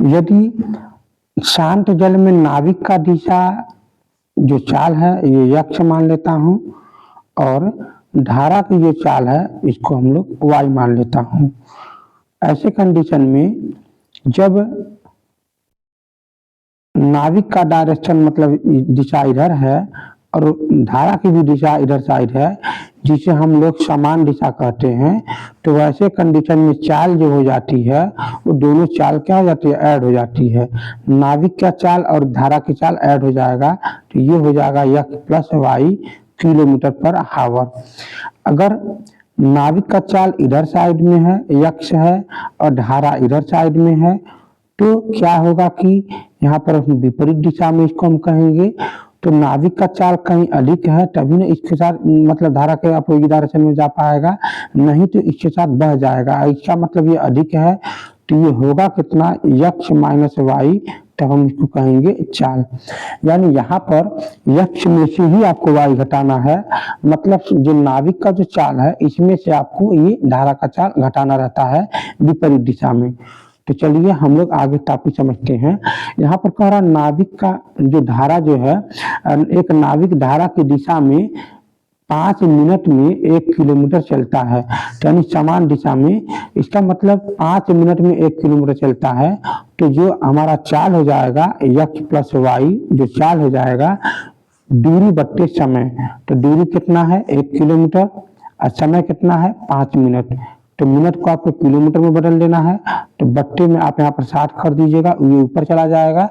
यदि शांत जल में नाविक का दिशा जो चाल है ये यक्ष मान लेता हूँ और धारा की जो चाल है इसको हम लोग वाई मान लेता हूँ। ऐसे कंडीशन में जब नाविक का डायरेक्शन मतलब दिशा इधर है और धारा की भी दिशा इधर साइड है जिसे हम लोग समान दिशा कहते हैं, तो वैसे कंडीशन में चाल जो हो जाती है वो दोनों चाल क्या हो जाती है, ऐड हो जाती है। नाविक का चाल और धारा की चाल ऐड हो जाएगा तो ये हो जाएगा यक्ष प्लस वाई किलोमीटर पर हावर। अगर नाविक का चाल इधर साइड में है, यक्ष है, और धारा इधर साइड में है, तो क्या होगा कि यहाँ पर विपरीत दिशा में इसको हम कहेंगे, तो नाविक का चाल कहीं अधिक है तभी ना इसके साथ मतलब धारा के अपोजिट डायरेक्शन में जा पाएगा, नहीं तो इसके साथ बह जाएगा। इसका मतलब ये अधिक है तो ये होगा कितना, यक्ष माइनस वाई, तब हम इसको कहेंगे चाल। यानी यहाँ पर यक्ष में से ही आपको वाई घटाना है, मतलब जो नाविक का जो चाल है इसमें से आपको ये धारा का चाल घटाना रहता है विपरीत दिशा में। तो चलिए हम लोग आगे टॉपिक समझते हैं। यहाँ पर कह रहा नाविक का जो धारा जो है, एक नाविक धारा की दिशा में 5 मिनट में 1 किलोमीटर चलता है, यानी समान दिशा में। इसका मतलब 5 मिनट में 1 किलोमीटर चलता है, तो जो हमारा चाल हो जाएगा यक्ष प्लस वाई, जो चाल हो जाएगा दूरी बट्टे समय। तो दूरी कितना है 1 किलोमीटर और समय कितना है 5 मिनट, तो मिनट को आपको किलोमीटर में बदल देना है, तो बट्टे में आप यहाँ पर 60 कर दीजिएगा, ये ऊपर चला जाएगा,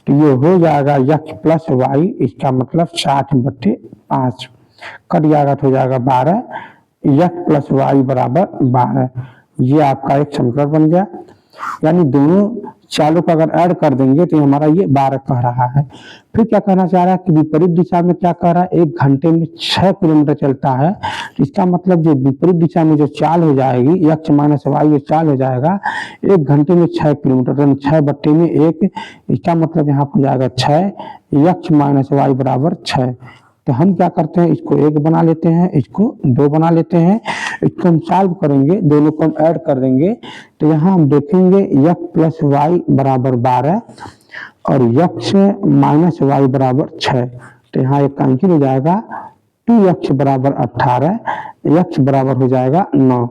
तो ये हो जाएगा यक्ष प्लस वाई, इसका मतलब 60/5 कट जाएगा तो हो जाएगा 12, यक्ष प्लस वाई बराबर 12। ये आपका एक समीकरण बन गया। यानी दोनों चालों को अगर ऐड कर देंगे तो हमारा ये 12 कह रहा है। फिर क्या कहना चाह रहा है कि विपरीत दिशा में क्या कह रहा है, 1 घंटे में 6 किलोमीटर चलता है। इसका मतलब जो विपरीत दिशा में जो चाल हो जाएगी यक्ष माइनस वाई, जो चाल हो जाएगा 1 घंटे में 6 किलोमीटर, 6/1, इसका मतलब यहाँ हो जाएगा 6, यक्ष माइनस वाई बराबर 6। तो हम क्या करते हैं, इसको 1 बना लेते हैं, इसको 2 बना लेते हैं, इसको हम सॉल्व करेंगे, दोनों को हम ऐड कर देंगे, तो यहाँ हम देखेंगे यक्ष प्लस वाई बराबर 12 और यक्ष माइनस वाई बराबर 6। तो यहाँ एक कैंसिल हो जाएगा, 2 यक्ष बराबर 18, यक्ष बराबर हो जाएगा 9,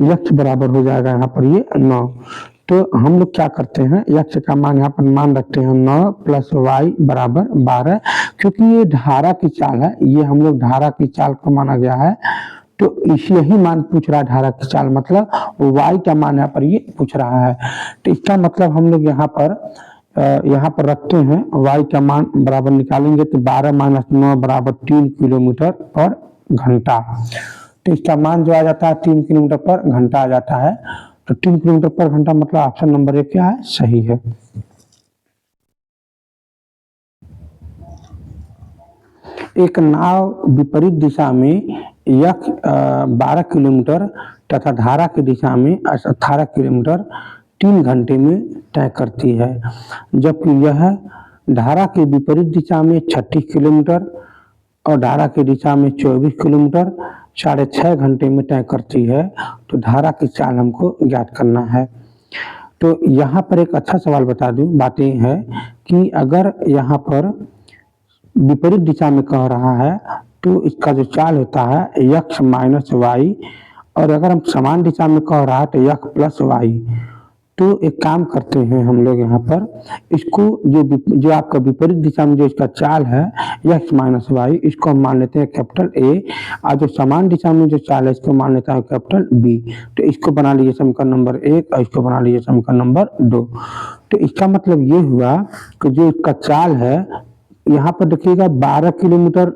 यक्ष बराबर हो जाएगा यहाँ पर ये 9। तो हम लोग क्या करते हैं, यक्ष का मान यहाँ पर मान रखते हैं 9 प्लस वाई बराबर 12, क्योंकि ये धारा की चाल है, ये हम लोग धारा की चाल को माना गया है, तो इसी यही मान पूछ रहा है धारा की चाल, मतलब वाई का मान यहाँ पर ये पूछ रहा है। तो इसका मतलब हम लोग यहाँ पर रखते हैं वाई का मान बराबर निकालेंगे तो 12 माइनस 9 बराबर 3 किलोमीटर पर घंटा। तो इसका मान जो आ जाता है 3 किलोमीटर पर घंटा आ जाता है। तो 3 किलोमीटर पर घंटा मतलब ऑप्शन नंबर 1 क्या है, सही है। एक नाव विपरीत दिशा में यक्ष 12 किलोमीटर तथा धारा की दिशा में 18 किलोमीटर 3 घंटे में तय करती है, जबकि यह धारा के विपरीत दिशा में 36 किलोमीटर और धारा की दिशा में 24 किलोमीटर 6.5 घंटे में तय करती है। तो धारा की चाल हमको ज्ञात करना है। तो यहाँ पर एक अच्छा सवाल बता दूं, बात ये है कि अगर यहाँ पर विपरीत दिशा में कह रहा है तो इसका जो चाल होता है यक्ष माइनस वाई, और अगर हम समान दिशा में कह रहा है तो यक्ष प्लस वाई। तो एक काम करते हैं हम लोग यहाँ पर, इसको जो आपका विपरीत दिशा में जो इसका चाल है यक्ष माइनस वाई, इसको हम मान लेते हैं कैपिटल ए, और जो समान दिशा में जो चाल है इसको मान लेता है कैपिटल बी। तो इसको बना लीजिए समीकरण नंबर 1 और इसको बना लीजिए समीकरण नंबर 2। तो इसका मतलब ये हुआ कि जो इसका चाल है यहाँ पर देखिएगा 12 किलोमीटर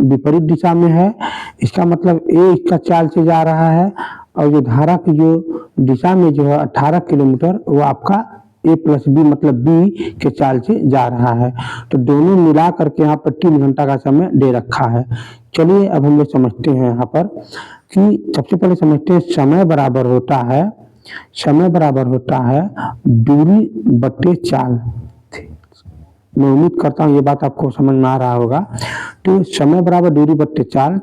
विपरीत दिशा में है, इसका मतलब ए इसका चाल से जा रहा है, और जो धारा की जो दिशा में जो है 18 किलोमीटर वो आपका ए प्लस बी मतलब बी के चाल से जा रहा है। तो दोनों मिला करके यहाँ पर 3 घंटा का समय दे रखा है। चलिए अब हम लोग समझते हैं यहाँ पर कि सबसे पहले समझते हैं समय बराबर होता है दूरी बट्टे चाल। मैं उम्मीद करता हूँ ये बात आपको समझ में आ रहा होगा। तो समय बराबर दूरी बट्टे चाल।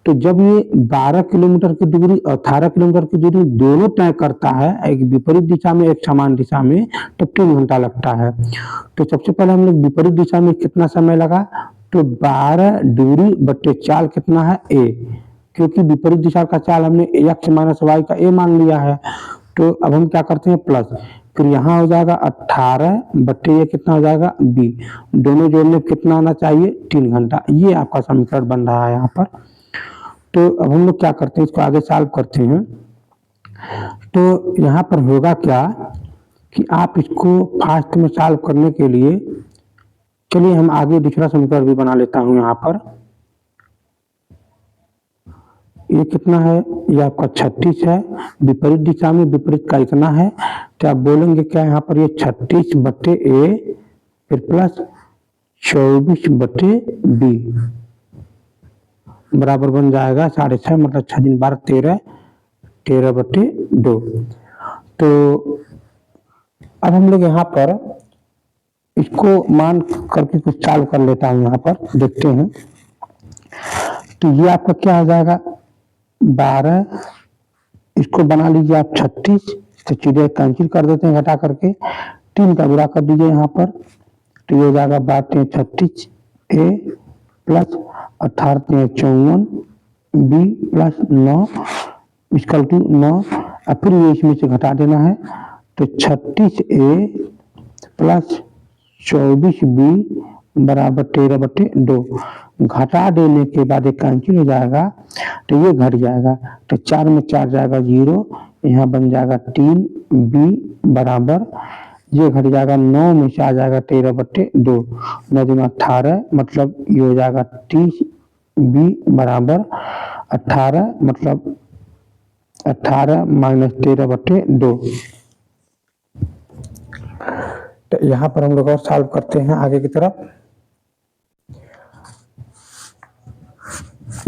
तो जब ये 12 किलोमीटर की दूरी और 18 किलोमीटर की दूरी दोनों तय करता है, एक विपरीत दिशा में एक समान दिशा में, तो 3 घंटा लगता है। तो सबसे पहले हम लोग विपरीत दिशा में कितना समय लगा, तो 12 दूरी बट्टे चाल कितना है a, क्योंकि विपरीत दिशा का चाल हमने x माइनस वाई का a मान लिया है। तो अब हम क्या करते हैं प्लस, फिर यहाँ हो जाएगा 18 बट्टे ये कितना हो जाएगा b, दोनों जोड़ने में कितना आना चाहिए 3 घंटा। ये आपका समीकरण बन रहा है यहाँ पर। तो अब हम लोग क्या करते हैं, इसको आगे सॉल्व करते हैं। तो यहाँ पर होगा क्या कि आप इसको फास्ट में सॉल्व करने के लिए, चलिए हम आगे दूसरा समीकरण भी बना लेता हूँ। यहाँ पर ये कितना है, ये आपका 36 है, विपरीत दिशा में विपरीत का इतना है, तो आप बोलेंगे क्या यहाँ पर, ये 36 बट्टे a फिर प्लस 24 बट्टे b बराबर बन जाएगा 6.5, मतलब 6 दिन 12 13, 13 बट्टे 2। तो अब हम लोग यहाँ पर इसको मान करके कुछ सॉल्व कर लेता हूँ, यहाँ पर देखते हैं। तो ये आपका क्या हो जाएगा 12, इसको बना लीजिए आप 36, तो चीजें कैंसिल कर देते हैं घटा करके, 3 का गुणा कर दीजिए यहाँ पर, तो ये हो जाएगा 12 36 a plus 18 54 b plus 9 equal to 9। और फिर ये इसमें से घटा देना है, तो 36 a प्लस 24 b बराबर 13 बट्टे 2। घटा देने के बाद एक कैंसिल हो जाएगा, तो ये घट जाएगा, तो 4 में 4 जाएगा 0, यहाँ बन जाएगा 3 b बराबर, ये घट जाएगा 9 में से आ जाएगा 13 बट्टे 2, 9 दिन 18, मतलब ये हो जाएगा 30 b बराबर 18, मतलब 18 माइनस 13 बट्टे 2। तो यहाँ पर हम लोग और सॉल्व करते हैं आगे की तरफ।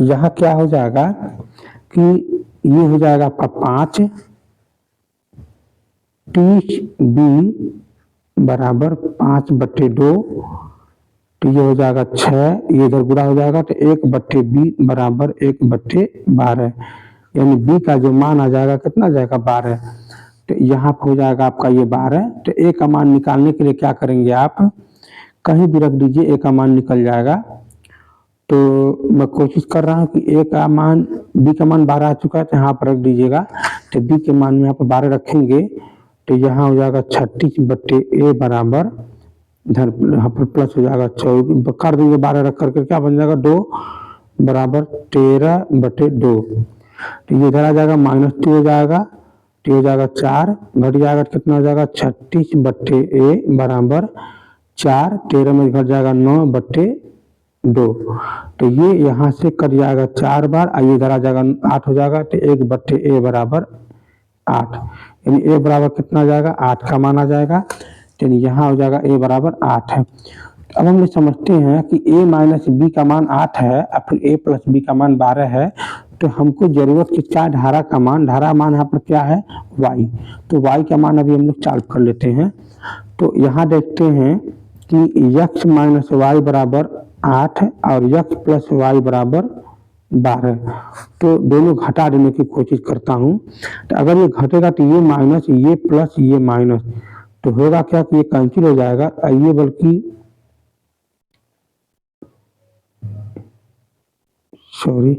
यहाँ क्या हो जाएगा कि ये हो जाएगा आपका 5 30 b बराबर 5 बट्टे 2, तो ये हो जाएगा 6, ये इधर गुणा हो जाएगा, तो 1 बट्टे b बराबर 1 बट्टे 12, यानी b का जो मान आ जाएगा कितना जाएगा 12। तो यहाँ पर हो जाएगा आपका ये 12। तो a का मान निकालने के लिए क्या करेंगे, आप कहीं भी रख दीजिए, a का मान निकल जाएगा। तो मैं कोशिश कर रहा हूँ कि a का मान, b का मान 12 आ चुका है, तो यहाँ पर रख दीजिएगा। तो b के मान में यहाँ पर 12 रखेंगे, तो यहाँ हो जाएगा 36 बट्टे a बराबर, इधर यहाँ पर प्लस हो जाएगा 24, कर देंगे 12 रख करके, क्या बन जाएगा 2 बराबर 13 बट्टे 2। तो ये इधर आ जाएगा -2 हो जाएगा, तो हो जाएगा 4, घट जाएगा कितना हो जाएगा 36 बट्टे a बराबर 4, 13 में घट जाएगा 9 बट्टे 2। तो ये यहाँ से कट जाएगा 4 बार, आइए इधर आ जाएगा 8 हो जाएगा, तो 1 बट्टे a बराबर 8, यानी a बराबर कितना जाएगा 8 का मान आ जाएगा, यानी यहाँ हो जाएगा a बराबर 8 है। अब हम लोग समझते हैं कि a माइनस b का मान 8 है और फिर a प्लस b का मान 12 है, तो हमको जरूरत किसका, धारा का मान। धारा मान यहाँ पर क्या है y, तो y का मान अभी हम लोग सॉल्व कर लेते हैं। तो यहाँ देखते हैं कि x माइनस वाई बराबर 8 और x प्लस वाई बराबर 12, तो दोनों घटा देने की कोशिश करता हूँ। तो अगर ये घटेगा तो ये माइनस, ये प्लस, ये माइनस, तो होगा क्या कि ये कैंसिल हो जाएगा, ये बल्कि सॉरी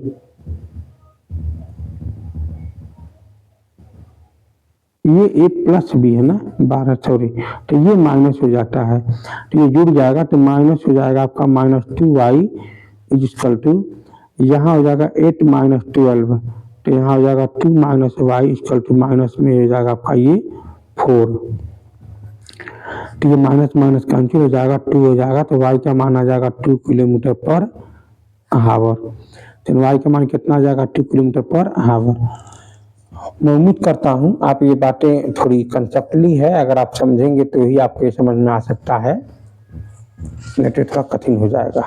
ये a प्लस b है ना 12, सॉरी, तो ये माइनस हो जाता है, तो ये जुड़ जाएगा, तो माइनस हो जाएगा आपका -2y इज इक्वल टू, यहाँ हो जाएगा 8 माइनस 12, तो यहाँ हो जाएगा 2 minus Y equal to, minus में हो जाएगा आपका ये 4, तो ये माइनस माइनस कैंसिल हो जाएगा, 2 हो जाएगा, तो y का मान आ जाएगा 2 किलोमीटर पर हावर। तो y का मान कितना आ जाएगा 2 किलोमीटर पर हावर। मैं उम्मीद करता हूँ आप ये बातें थोड़ी कंसेप्टली है, अगर आप समझेंगे तो ही आपको ये समझ में आ सकता है, नहीं तो थोड़ा कठिन हो जाएगा।